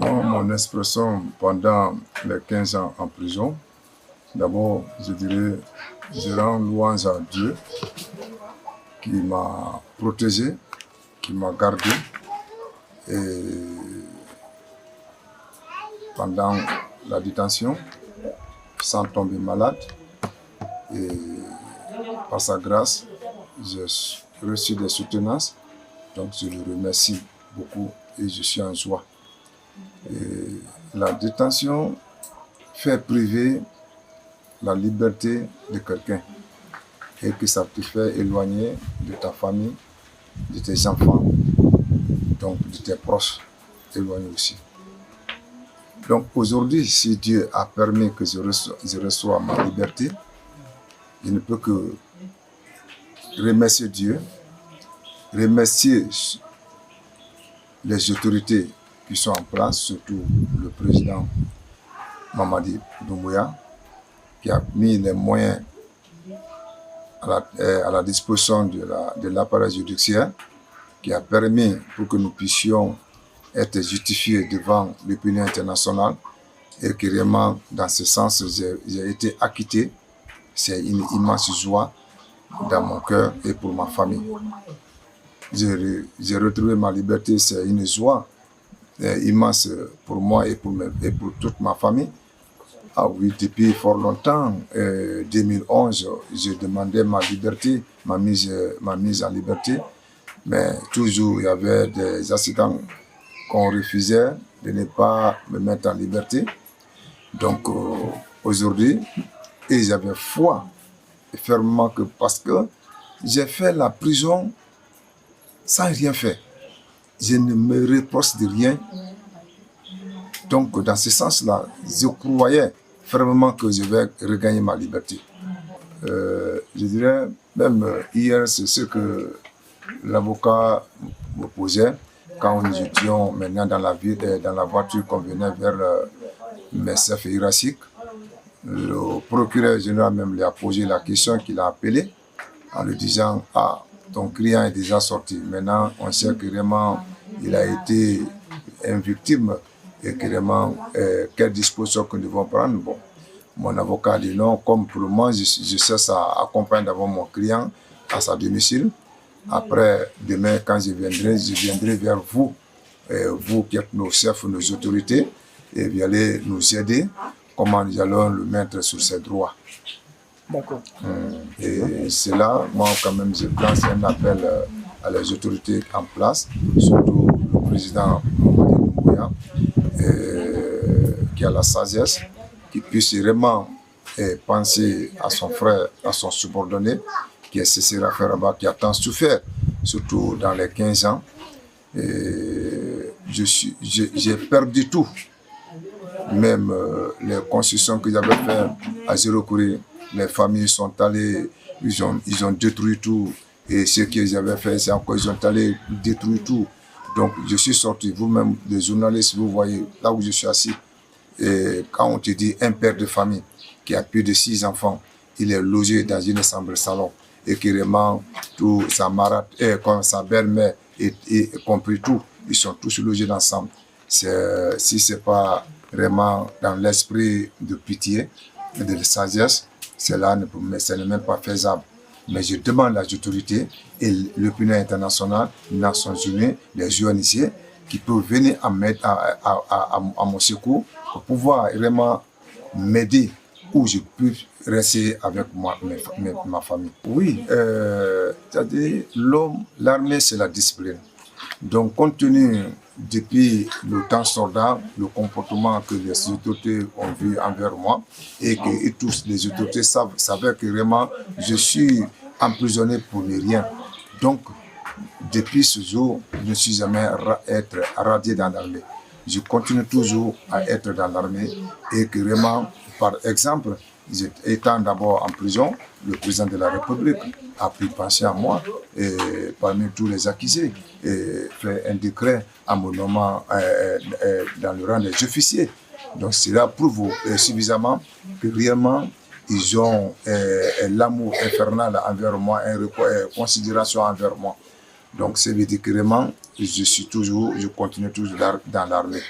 Mon expression pendant les 15 ans en prison, d'abord, je dirais, je rends louange à Dieu qui m'a protégé, qui m'a gardé et pendant la détention, sans tomber malade. Et par sa grâce, j'ai reçu des soutenances. Donc je le remercie beaucoup et je suis en joie. Et la détention fait priver la liberté de quelqu'un et que ça te fait éloigner de ta famille, de tes enfants, donc de tes proches, éloignés aussi. Donc aujourd'hui, si Dieu a permis que je reçois ma liberté, je ne peux que remercier Dieu, remercier les autorités qui sont en place, surtout le président Mamadi Doumbouya, qui a mis les moyens à la disposition de l'appareil judiciaire, qui a permis pour que nous puissions être justifiés devant l'opinion internationale et que vraiment, dans ce sens, j'ai été acquitté. C'est une immense joie dans mon cœur et pour ma famille. J'ai retrouvé ma liberté, c'est une joie immense pour moi et pour toute ma famille. Ah oui, depuis fort longtemps, 2011, j'ai demandé ma liberté, ma mise en liberté, mais toujours il y avait des accidents qu'on refusait de ne pas me mettre en liberté. Donc aujourd'hui, et j'avais foi fermement que parce que j'ai fait la prison sans rien faire. Je ne me reproche de rien. Donc dans ce sens-là, je croyais fermement que je vais regagner ma liberté. Je dirais, même hier, c'est ce que l'avocat me posait quand nous étions maintenant dans la voiture qu'on venait vers Messef et Irasik. Le procureur général même lui a posé la question qu'il a appelée en lui disant « Ah, ton client est déjà sorti. Maintenant, on sait que vraiment il a été une victime et que vraiment, quelles dispositions que nous devons prendre ?» Bon, mon avocat a dit non, comme pour le moment, je cesse à accompagner d'abord mon client à sa domicile. Après, demain, quand je viendrai vers vous, vous qui êtes nos chefs, nos autorités, et vous allez nous aider comment nous allons le mettre sur ses droits. D'accord. Et c'est là, moi quand même, je lance un appel à les autorités en place, surtout le président Mamadi Doumbouya, qui a la sagesse, qui puisse vraiment penser à son frère, à son subordonné, qui est Cissé Rabat, qui a tant souffert, surtout dans les 15 ans. J'ai perdu tout. Même les constructions que j'avais faites à Zéro-Courir, les familles sont allées, ils ont détruit tout. Et ce qu'ils avaient fait, c'est encore, ils ont allé détruire tout. Donc je suis sorti, vous-même, les journalistes, vous voyez, là où je suis assis, et quand on te dit un père de famille qui a plus de 6 enfants, il est logé dans une chambre salon, et qui vraiment, tout, sa belle-mère, et compris tout, ils sont tous logés ensemble. Si ce n'est pas vraiment dans l'esprit de pitié et de sagesse, cela n'est même pas faisable. Mais je demande à l'autorité et l'opinion internationale, les Nations Unies, les ONG, qui peuvent venir à mon secours pour pouvoir vraiment m'aider où je peux rester avec ma famille. Oui, c'est-à-dire l'armée, c'est la discipline. Donc, compte tenu depuis le temps soldat, le comportement que les autorités ont vu envers moi et que tous les autorités savaient que vraiment je suis emprisonné pour ne rien. Donc, depuis ce jour, je ne suis jamais être radié dans l'armée. Je continue toujours à être dans l'armée et que vraiment, par exemple, étant d'abord en prison, le président de la République a pris pension à moi et parmi tous les accusés et fait un décret en me nommant dans le rang des officiers. Donc cela prouve suffisamment que réellement ils ont l'amour infernal envers moi, une considération envers moi. Donc c'est veut dire que vraiment je continue toujours dans l'armée.